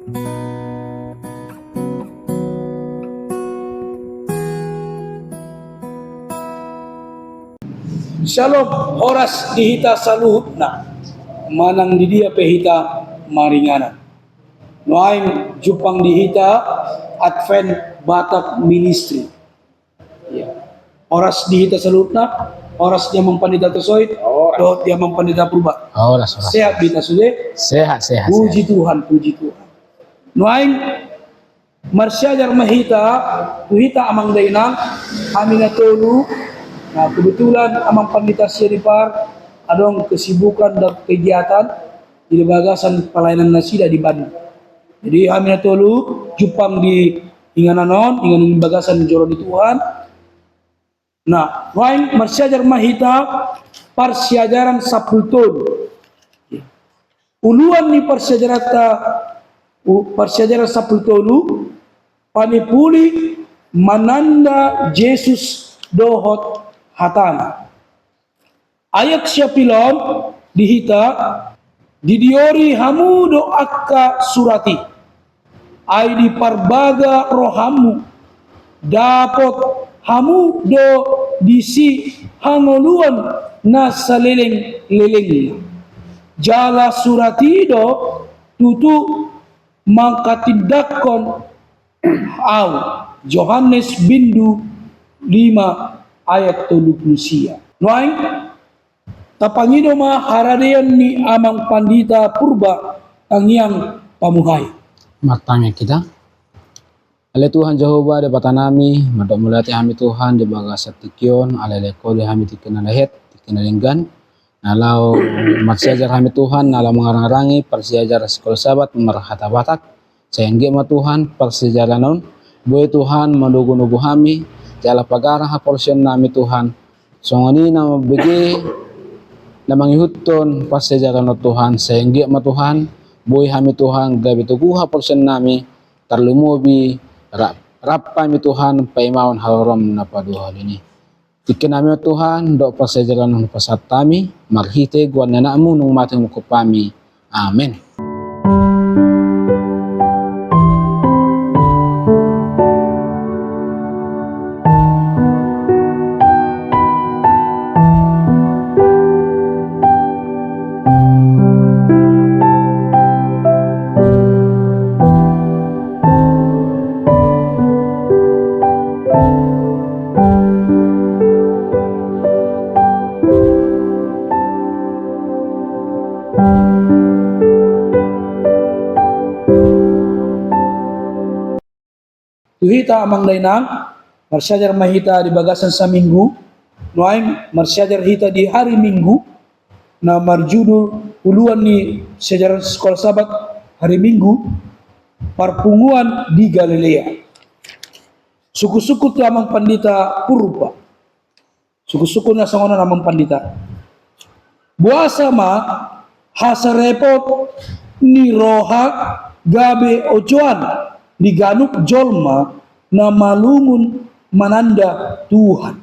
Shalom, oras dihita saluhutna, manang di dia pehita maringanan. Noaing jupang dihita Advent Batak Ministry. Ya. Oras dihita saluhutna, oras dia mempandita tosoit, dot dia mempandita purba. Oras. Sehat bita sudah. Sehat. Puji Tuhan. Noaing marsyajar mahita, kuhita amang dainang, amina tolu. Nah, kebetulan amang pandita Syaripar adong kesibukan dan kegiatan di bagasan pelayanan nasida di Bandung. Jadi amina tolu jupang di ingananon, inganan bagasan joro di Tuhan. Nah, wain marsyajar mahita persyajaran sapulton. Uluan ni persyajaran sapultonu panipuli mananda Yesus dohot hatana. Ayak siya pilon dihita didiori hamudo akka surati. Ay di parbaga rohamu dapot hamudo disi hangoluan na saleleng-leleng. Jala suratido tutu mangkatindakon aw Yohanes bindu 5 ayat 30. Noaing tapangido ma haradian ni amang pandita purba ang iyang pamuhay. Matanya kita. Ale Tuhan Jehovah de batanami, madok mulati hami Tuhan de baga satikyon, ale leko de hami tikenalahet, tikenalinggan. Nalau maksiajar hami Tuhan, nalau mengarang-arangi persiajar sekolah sahabat merhata batak. Sayangge ma Tuhan persiajar non, boy Tuhan mendugu-nugu hami, jala pagara ha portion nami Tuhan. Songoni na mabigi na mangihutton persiajar no Tuhan. Sayangge ma Tuhan, boy hami Tuhan gabi tuguha portion nami tarlumubi rapa mi Tuhan paimawan halorom na paduhal ini. Tikin nami Tuhan do persiajar no pasat kami marhite gwan nanamu nung mateng mukupami. Amen. Tuhita amang dainang marsyajar mahita di bagasan sa minggu, noaing marsyajar hita di hari minggu na marjudul uluan ni sejarah sekolah sahabat hari minggu parpunguan di Galilea. Suku-suku tu amang pandita purba. Suku-suku na sangonan amang pandita. Buasa ma hasarepot ni roha gabe ojoan di ganuk jolma na malungun mananda Tuhan.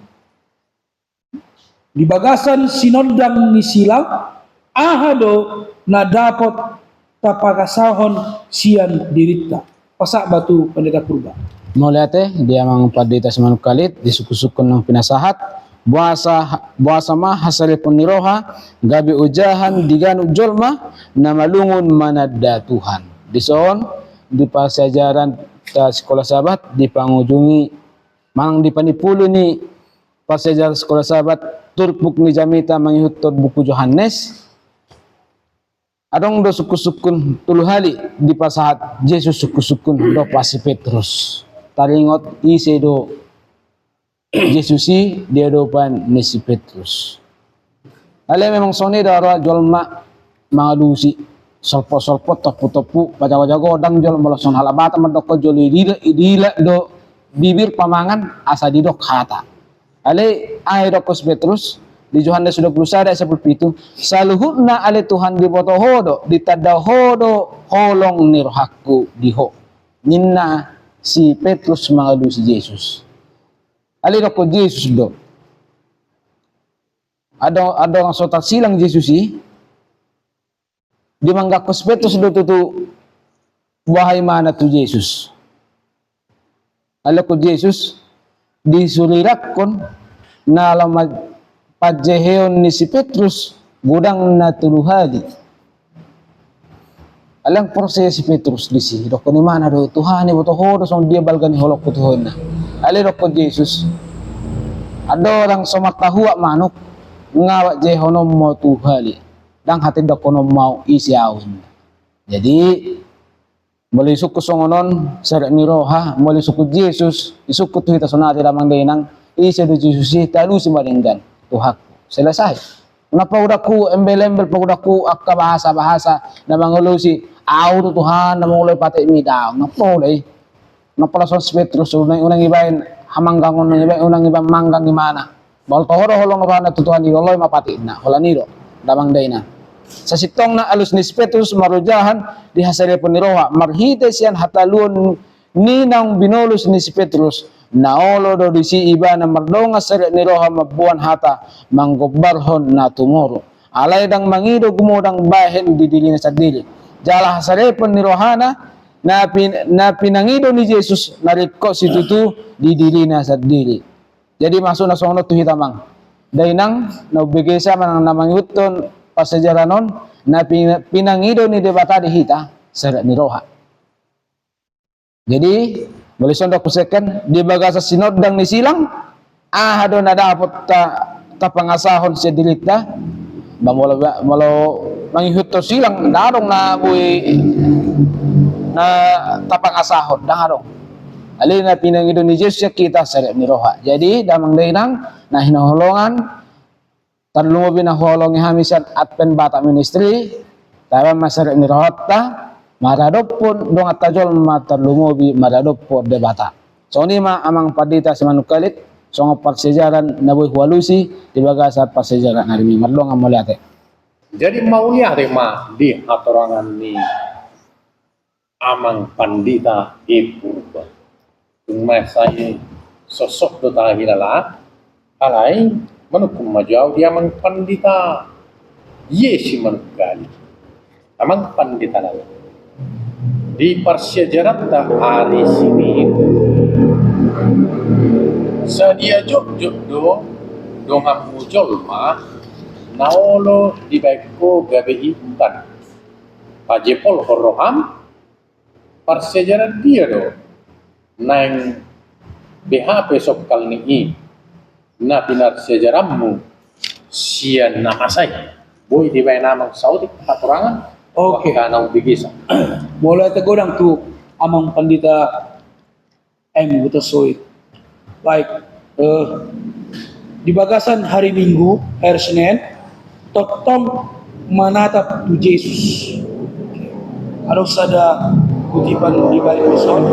Di bagasan sinodang ni silang ahado na dapat tapakasahon sian dirita. Pasak batu pendeta purba. Mulate dia mang padita semanuk kalit di suku-suku ng pinasahat buasa ma hasalipon ni roha gabi ujahan di ganuk jolma na malungun mananda Tuhan. Disoon di pasajaran ta sekolah sahabat di pangunjungi manang di panipulo ni pasajaran sekolah sahabat turpuk ni jamita mangihutod buku Yohanes adong do suku-sukun tuluhali di pasahat Yesus suku-sukun do pasi Petrus taringot ise do Yesusi dia do pan ni si Petrus ale memang sone dara jolma mangalusi solpo-solpo topu-topu pajago-jago odang jol moloson halabata medok jol idila do bibir pamangan asa didok hata ale ay dokos Petrus di Yohanes 21 ayat 10 saluhutna ale Tuhan di boto hodo ditada hodo holong nirhaku diho ninna si Petrus mangadu si Yesus ale dokos Yesus do ada ang sotat silang Yesus di manggakos Petrus do tutu wahai mana tu Yesus. Ala ko Jesus, di sulirak kon na alam padjeheon ni si Petrus gudang na tuluhadi. Alang proses si Petrus di si dok ni mana do Tuhan ni boto hodo song dia balgan holok ko Tuhan na. Ali dok ko Jesus. Ado orang somatahua manuk ngawak jehonom mo tuhali. Dang hati dok kono mau isi awin. Jadi mulai suku songonon sadak ni roha mulai suku Jesus isuku tu kita sonati damang denang isi do Jesus talu si maringgan Tuhanku selesai. Napa udaku embel-embel paudaku akka bahasa-bahasa na mangulusi auto Tuhan na mulai pati mi daw napa ulay napa lason si Petrus unang ibain hamanggang unang iba manggang gimana bal tohoro holong na tutuhan di loy mapati na hola niro damang dayna sa sitong na alus ni Petrus marujahan di hasari pun niroha marhite siyan hatalun ninang binolus ni si Petrus naolo do di si iba na mardonga sari niroha mabuan hata manggobarhon na tumoro alay dang mangido gumudang bahen di dili na sa dili jala hasari pun nirohana na pinangido ni Jesus nariko si tutu di dili na sa dili jadi masuk na sonot tu hitamang dainang naubigay sa manang namangyuton pasajaranon na pinangido ni debata di hita sa niroha. Jadi boleh sondok pusekan di bagasa sinodang ni silang ahado na dapat ta pangasahon sa dilita malo manghihuto silang darong na buhi na tapang asahon darong alin na pinangido ni Jesus kita sa niroha. Jadi damang dainang na hinaholongan tarlumubi na holong hamisan at penbata ministry tawa masar ni rohta maradop pun dong at tajol matarlumubi maradop po debata so ni ma amang padita si manukalit so nga parsejaran na buhay huwalusi di baga sa parsejaran na rimi marlong ang muliate. Jadi maunya rema di hatorangan ni amang pandita ipurba tumay say sosok do tayo hilala alay manukum majau dia mang pandita yesi manugali amang pandita na di parsejarat da hari sini sa dia jok do dongam mujol ma naolo di baiko gabe ikan pajepol horoham parsejarat dia do nang BHP sok kal ni na pinar sejarahmu sian namasay boy di bay namang Saudi katurangan Oke. Kanang bigisa Mulai tegodang tu amang pandita M Butasoy. Baik, di bagasan hari Minggu, hari Senin, totong manatap tu Yesus. Harus ada kutipan di balik episode.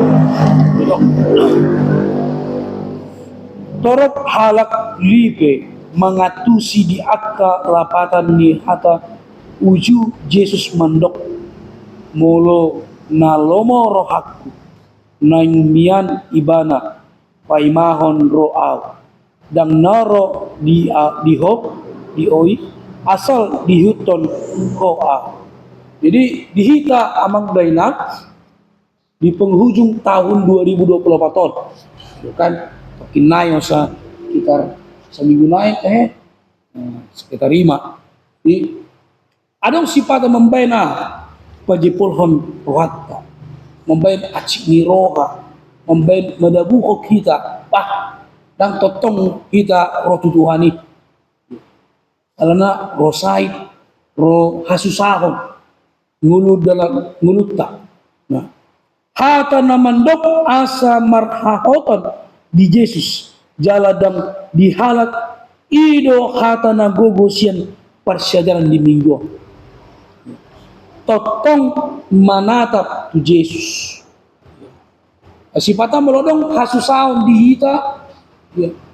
Torop halak lipe mengatusi di akka lapatan ni hata uju Yesus mandok molo na lomo rohakku naing mian ibana paimahon roaw dang naro di hop di oi asal di huton koa. Jadi dihita amang dainak di penghujung tahun 2024 kan kinayo sa sekitar seminggu naik sekitar 5 di adong sifat membain pajipulhon rohatta membain acik niroha membain medabuho kita dan totong kita roh tutuhani alana rosait roh hasusahon ngulud dalam ngulutta nah hata namandok asa marhahoton di Yesus jaladang dihalat ido hata na gogosian persyajaran di minggu totong manatap tu Yesus sifatan melodong kasusahon dihita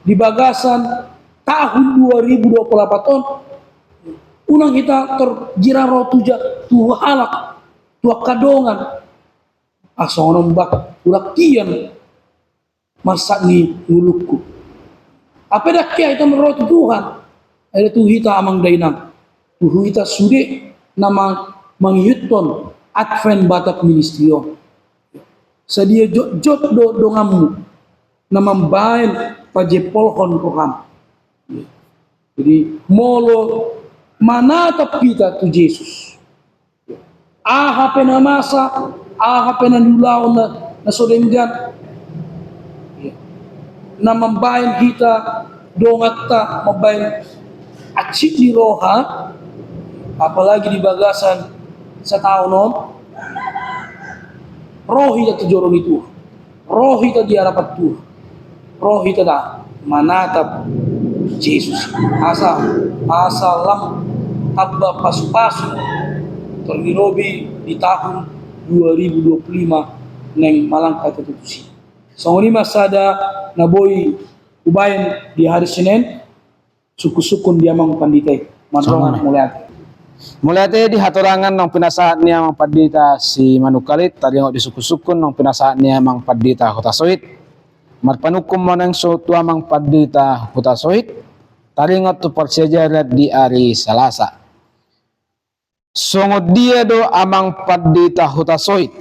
di bagasan tahun 2024 unang kita terjira roh tu halak tu kadongan asonom bak ulakian masak ni ngulukku apa dah kia itu menurut Tuhan ada tuhita amang dainang tuhita sude nama mangyuton advent batak ministrio Sadia jot do ngamu na mambayan pajepolhon ko kam. Jadi molo manatap kita tu Yesus. Aha penamasa, aha penanulaw na sodenggan. Na mambayan kita dongat ta mambayan acik ni roha, apalagi di bagasan sa tao non, rohi ta tujuron itu, rohi ta di harapan Tuhan, rohi ta da manatap Yesus. Asa lang tabba pas-pasu terlilobi di tahun 2025 neng malangka ketutusi. So ini masada na boy ubayan di hari Senin suku-sukun dia mang panditay madrongan Mulai di hatorangan ng pinasahan niya mang padita si Manukalit, talingo di suku-sukun ng pinasahan niya mang padita Hutasoit. Marpanukum mo ng sutua mang padita Hutasoit, talingo to parsejarat di ari Salasa. Sungod dia do amang padita Hutasoit,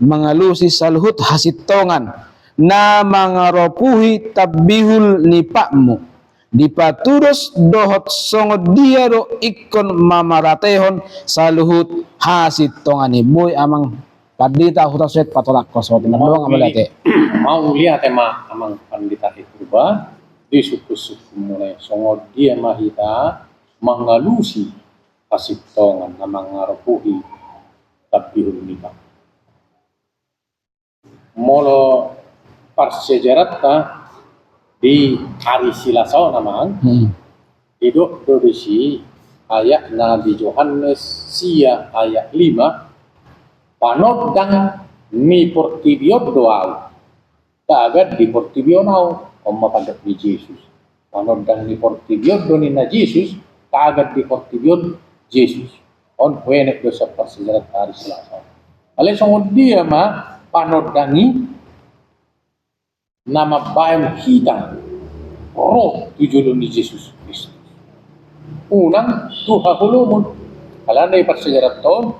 mga lusi sa luhut hasitongan, na mga ropuhi tabihul ni pakmo. Di paturos dohot songod dia do ikon mamaratehon sa luhut hasit tongani boy amang padita Hutasoit patolak kosot nandong amalate. Mau lihat amang pandita itu ba di suku-suku mulai songod dia mahita mangalusi pasitongan na mga ropuhi tabihul ni pakmo. Molo parsejarat ta di hari Selasa namang hidup dodisi ayat Nabi Yohanes sia ayat 5 panodang mi portibion doau tagat di portibion au omma padat di Yesus panodang mi portibion doni na Yesus tagat di portibion Yesus on wenek dosa parsejarat hari Selasa ale songod dia ma panodangi nama bayan kita roh tujuan di Yesus Kristus. Unang tuha hulumun kalanda ipat sejarah ton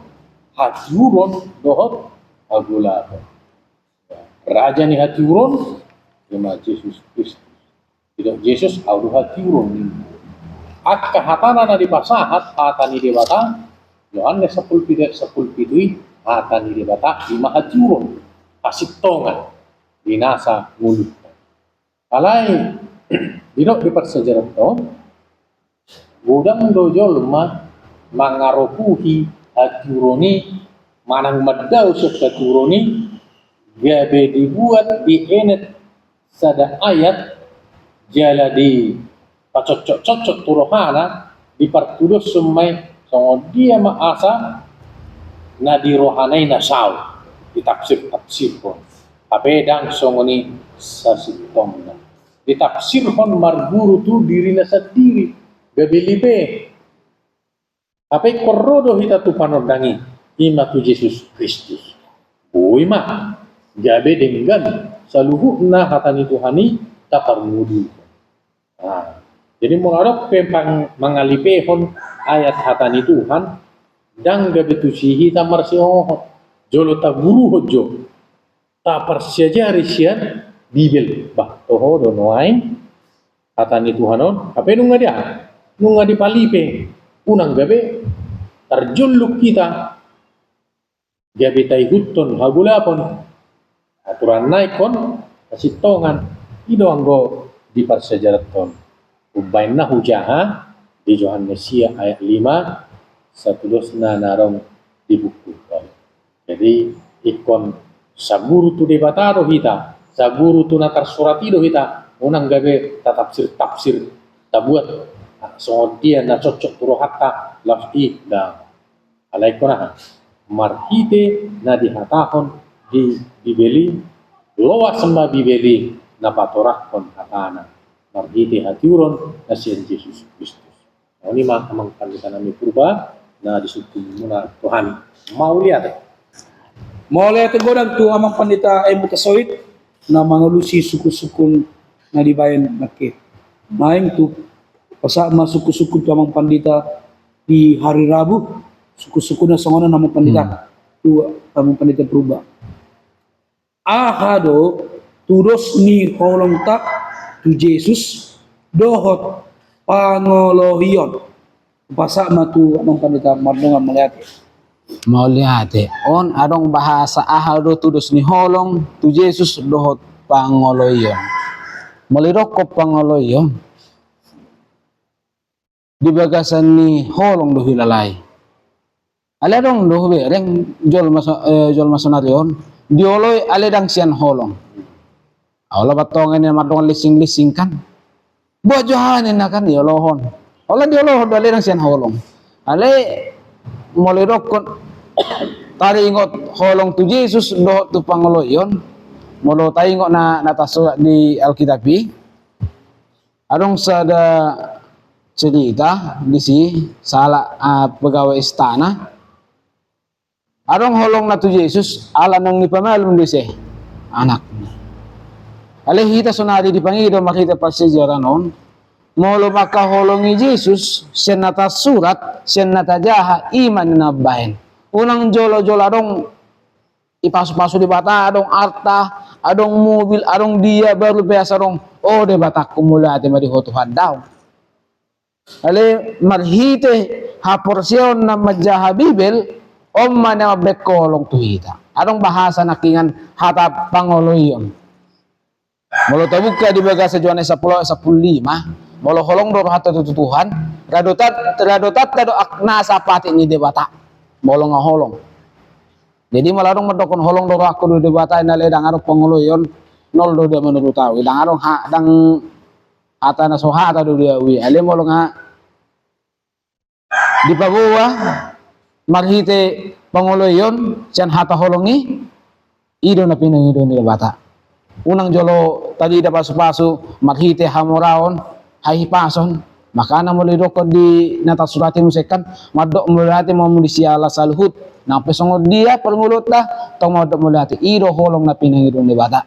hatiuron dohot agulato. Raja ni hatiuron nama Yesus Kristus. Tidak Yesus audu hatiuron ni. Ak kahatana na di pasahat hatani debata Yohanes 10:7 hatani debata 5 hatiuron asitongan binasa mulut. Alai dino di persejarah to budang dojo lemah mangaropuhi haturoni manang madau haturoni gabe dibuat di enet sada ayat jala di pacocok-cocok turohana di partudus sumai songo dia maasa na di rohanai nasau ditafsir pun apedang songoni sasitongna ditafsirkan marguru tu dirinya sendiri gabelibe ape korrodo hita tu panodangi ima tu Yesus Kristus boima gabe dengan saluhuna hatani Tuhani taparmudi. Jadi mengarap pempang mengalipehon ayat hatani Tuhan dan gabe tu sihi tamar siohot jolo ta guru hojo ta persejari sian bibel bah toho do noain hatani Tuhanon apa nunga dia nunga di palipe unang gabe terjuluk kita gabe tai hutton hagulapon aturan naikon kasitongan ido anggo di persejarat ton ubainna hujaha di Yohanes ayat 5 satudosna narong di buku. Jadi ikon saguru tu debatado hita, saguru tu natar suratido hita, unang gabe tafsir tabuat so dia na cocok turo hatta lafti da alai kona marhite na dihatahon dibeli loa sembah bibeli na patorakon hatana marhite hatiuron na sian Yesus Kristus. Ini mah amang pandita nami purba na disukum muna Tuhan mau lihat Mole tegodang tu amang pandita ay Hutasoit na mangulusi suku-sukun na dibayan nakit. Maing tu pasama suku-sukun tu amang pandita di hari Rabu suku-sukun na songona namang pandita tu amang pandita Purba. ahado turos ni holong tak tu Jesus dohot pangolohion pasak matu anong pandita mardongan melihat Mau lihat on adong bahasa ahado tudos ni holong tu Jesus dohot pangoloyon. Melirokop pangoloyon. Di bagasan ni holong dohi lalay. Ale dong dohi reng jol masonarion. Dioloy ale dang sian holong. Awala batongan ni mardongan lising-lising kan. Buat johanin na kan diolohon. Ola diolohon ale dang sian holong. Ale molirokon tari ingot holong tu Jesus dohot tu pangoloyon molo tayo ingot na natasulat di Alkitabi adong sada cerita di si sala pegawai istana adong holong na tu Jesus ala nang nipamalum di si anak ale hita sunari di pangido makita pa sejarah non molo makaholongi Jesus siya natasurat siya natajaha iman na bahin unang jolo-jolo adong ipasu-pasu di bata adong arta adong mobil adong dia baru biasa adong oh de batak kumula ati marihotuhan daw ale marhite ha porsyon na majaha bibel om mana bekolong tuhita adong bahasa nakingan hata pangoloyon molo tabuka di bagasa Yohanes 10:15 molo holong do hata tutuhan radotat tado akna sapati ni debata molo nga holong jadi malarong medokon holong do aku do debata na ledang aro pangoloyon nol do dia menurut tahu dang aro dang hata na soha ta do dia wi ale molo nga di pabuwa marhite pangoloyon sian hata holongi ido na pinangido ni debata unang jolo tadi dapat pasu marhite hamoraon hai pason makana mo lidokod di natasurati musekan madok mulati mo mulisiala saluhut na pesongod dia permulut dah tong madok mulati iro holong na pinangidon ni bata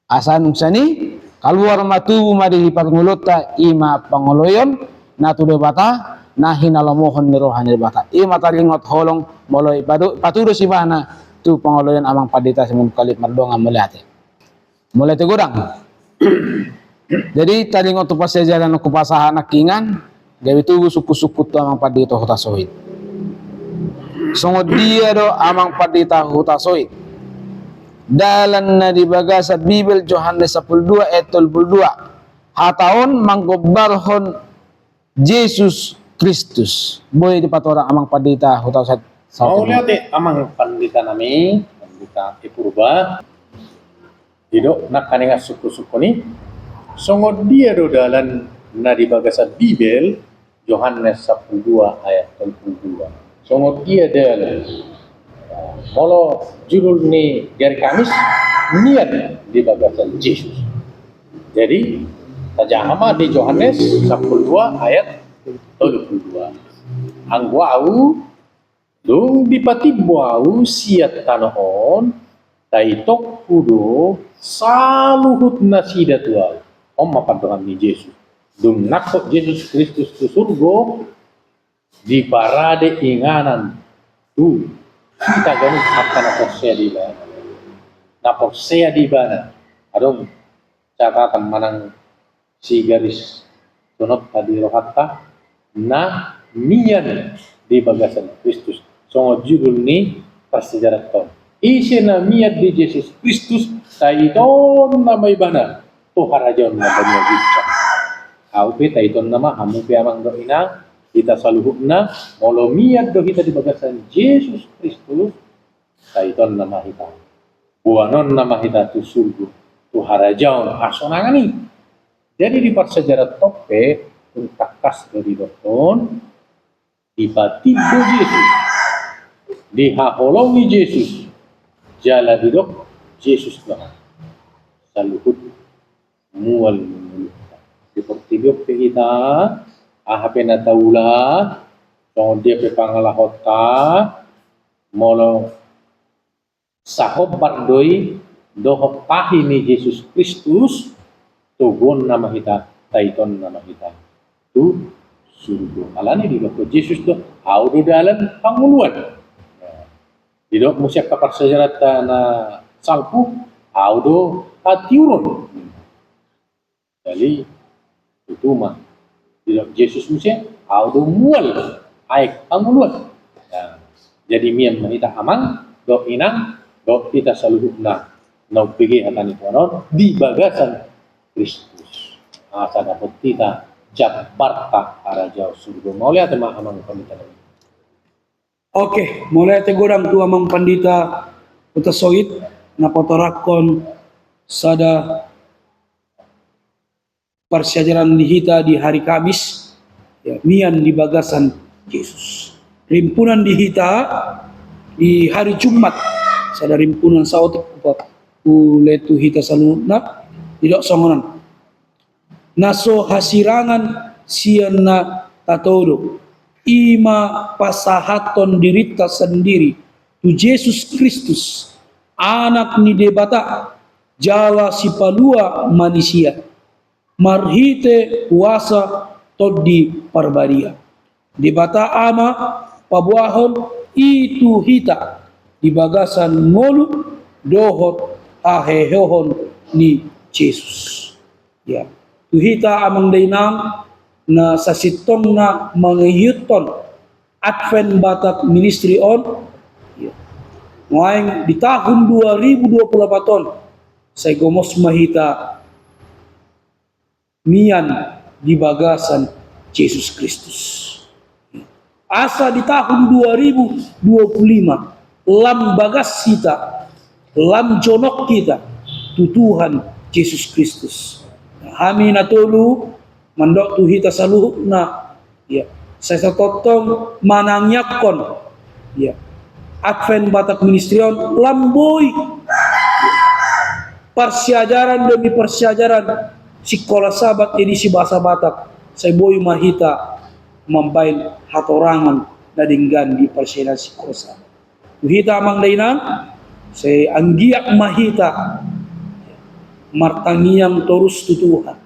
asan sani kaluar matu madi permulut ta ima pangoloyon na tu de bata na hinalamohon ni rohani bata ima talingot holong moloy patudo si bana tu pangoloyon amang padita simun kalit mardonga mulati mulai tegurang jadi tadi ngotu pas sejalan ku pasahan nakingan gawe tubuh suku-suku tu amang padita hutasoid songod dia do amang padita hutasoid dalan na di bagasa Bibel Yohanes 12 ayat 32 hataon manggobarhon Jesus Kristus boy di patora amang padita hutasoid mau lihat amang pandita nami pandita Ipurba hidup nak kaninga suku-suku ni songod dia do dalan na di bagasa Bibel Yohanes 12 ayat 32 songod dia dalan molo judul ni dari Kamis niat di bagasa Yesus jadi tajama di Yohanes 12 ayat 32 ang wau dung dipatibwau siat tanoon taitok kudo saluhut na sida tual om mapadongan ni Yesus dum nakot Yesus Kristus tu surgo di parade inganan tu kita ganun apa na porsea di bana adong catatan manang si garis sunod tadi rohatta na miyan di bagasan Kristus songo judul ni persejarah ton isi na miyad di Yesus Kristus taiton na may bana to harajon na banyo gitsa aupe taiton nama hamu pe amang do ina kita saluhuk na molo miyad do kita di bagasan Yesus Kristus taiton nama kita buanon nama kita tu surga tu harajon asonangani jadi di persejarah tope untakas dari doton dipatibo Yesus dihaholongi Yesus jala didok Yesus lah saluhut mual seperti kita ahape na taula tong dia pe pangalahota molo sahob bardoi dohop pahi ni Yesus Kristus tugon nama kita taiton nama kita tu surga alani di loko Yesus do audo dalan panguluan didok musyak kapar sejarah na salpu audo hatiurun. Jadi itu mah tidak Yesus Musa audo mual aik anguluan. Nah, jadi mian mahita amang do inang do kita saluhukna no pigi hatani tuanon di bagasan Kristus. Asa dapat kita jabarta arah jauh surga. Mau lihat mah amang pandita. Oke, mulai tegurang tu amang pandita utasoit na potorakon sada persyajaran dihita di hari Kamis ya, mian di bagasan Yesus. Rimpunan dihita di hari Jumat sada rimpunan sautik uletu hita saluna tidak songonan. Naso hasirangan siana tatodo ima pasahaton dirita sendiri tu Yesus Kristus anak ni debata jala si palua manusia marhite kuasa todi parbaria debata ama pabuahon itu hita di bagasan ngolu dohot ahehohon ni Yesus ya tu hita amang dainang na sa sitong na mangiyuton Advent Batak Ministry on ngayon di tahun 2024 sa gomos mahita mian di bagasan Yesus Kristus asa di tahun 2025 lam bagas kita lam jonok kita tutuhan Yesus Kristus kami natulu mandok tu hita saluhuk na ya saya totong manangyakon ya Advent Batak Ministrion lamboy persyajaran demi persyajaran sekolah sahabat edisi bahasa Batak saya boy mahita membain hatorangan nadinggan di persyajaran sekolah sahabat tu hita amang dainang saya anggiak mahita martangiang terus tutuhan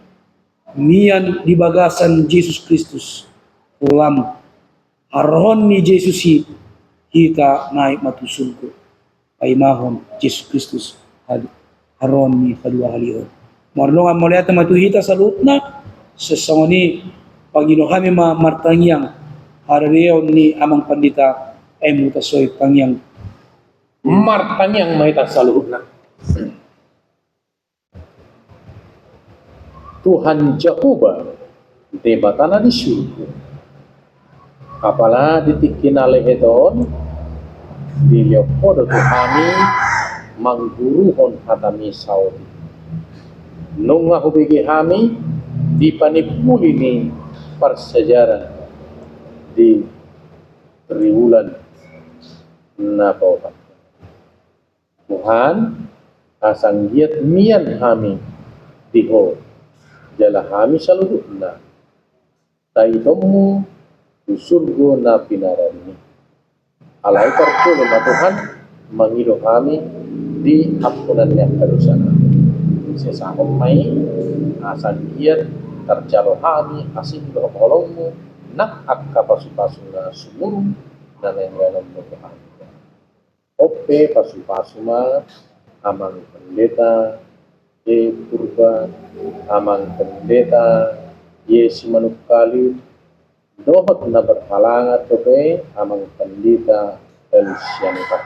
mian di bagasan Yesus Kristus ulam arhon ni Yesus kita naik matusunku paimahon Yesus Kristus haron ni kadua halihon marlongan melihat matu hita salutna sesongoni Panginoon kami martangiang harareon ni amang pandita mutasoy tangiang martangiang mahita saluhukna Tuhan Jehovah debatana di surga. Kapala ditikin aleheton di leopodo Tuhani mangguruhon hatami saudi. Nunga hubigi hami di panipuli ni persejaran di triwulan na paupat. Tuhan asanggiat mian hami diho jala hami saludukna taitomu surgo na pinarani alay percolo na Tuhan mangilo kami di ampunan niya kadosana sesama may asan iyan terjalo kami asin doholongmu nak akka pasu-pasu na sumurung na nangyalam mo Tuhan ope pasu-pasu ma amang pendeta purba amang pendeta Yesus manukali dohot na berhalangat tope amang pendeta Felicianita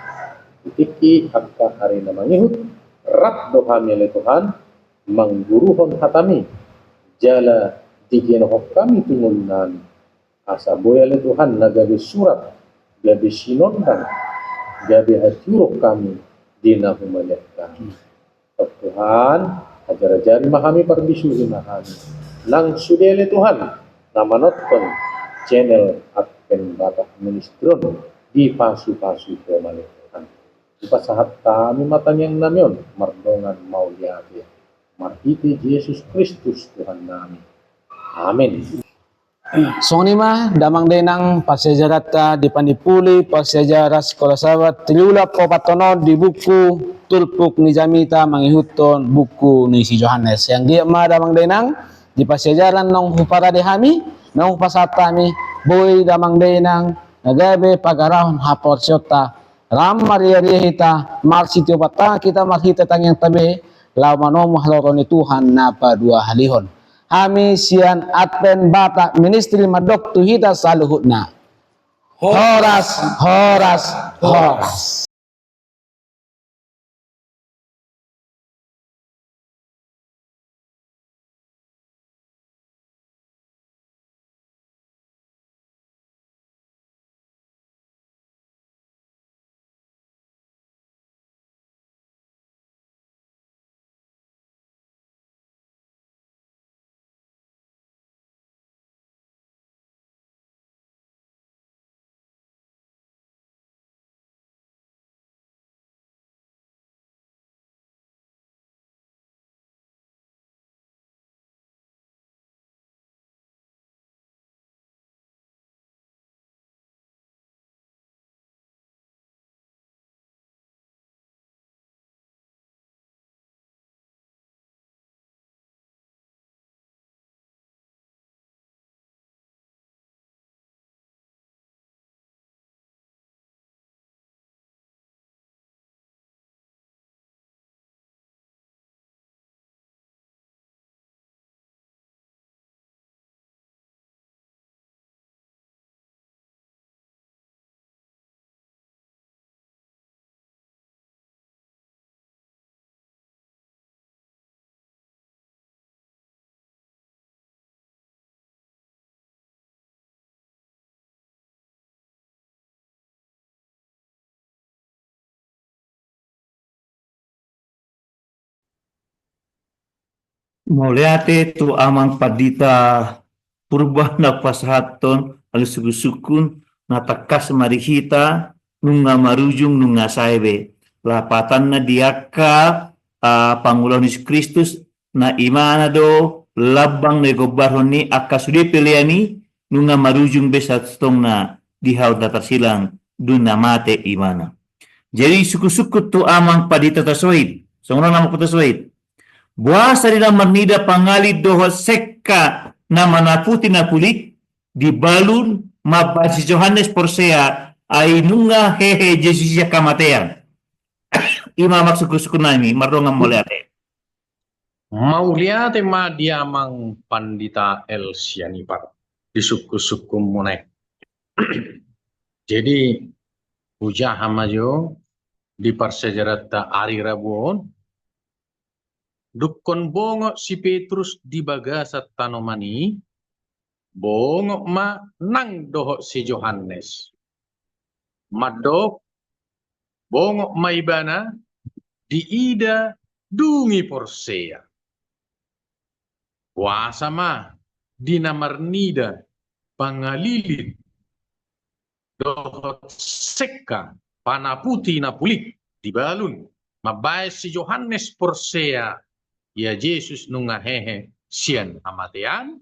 itiki akka hari na mangihut rat dohami le Tuhan mangguruhon hatami jala digenohok kami tungulnan asa boya le Tuhan nagabi surat gabi sinondan gabi haturok kami dina humayat kami Tuhan ajar-ajari mahami perbisu mahami nang sudele Tuhan nama nonton channel Advent Batak Ministron di pasu-pasu pemale Tuhan di pasahat kami matan yang namion mardongan mau lihat marhiti Yesus Kristus Tuhan nami amin. Song mah damang denang pasyajarat di Pandipuli pasyajarat sekolah sahabat triulap opatono di buku tulpuk ni Jamita mangihuton buku ni si Johannes yang dia mah damang denang di pasyajaran nong hupara dehami nong pasatami boy damang denang nagabe pagarahon hapor syota Ram Maria hita maksityo pata kita makita tang yang tabi lau manomo haloron ni Tuhan napa dua halihon. Hami sian Advent bata ministry madok tuhita saluhutna. Horas, horas, horas. Moliate tu amang padita purba na pasahaton alu sukun na takas marihita nunga marujung nunga saibe lapatan na diaka Pangulang Yesus Kristus na imana do labang na gobarhon ni akasudi piliani nunga marujung besat stong na dihaw na silang dun na mate imana. Jadi suku-suku tu amang padita taswid. Songra nama ko taswid. Buasa nila manida pangalid doho sekka na manaputi na pulik di balun mabasi Johannes Porsea ay nunga hehe Jesus ya kamatean. Ima maksud nami marunga moliate. Mauliate ma diamang pandita El Sianipar di suku-suku monek. Jadi puja hamajo di parsejarata ari rabon dukon bongo si Petrus di bagasat tanomani bongo ma nang doho si Johannes madok bongo maibana di ida dungi Porsea puasa ma di namarnida pangalilit doho sekka panaputi na pulik di balun mabay si Johannes Porsea ya Jesus nunga hehe sian amatean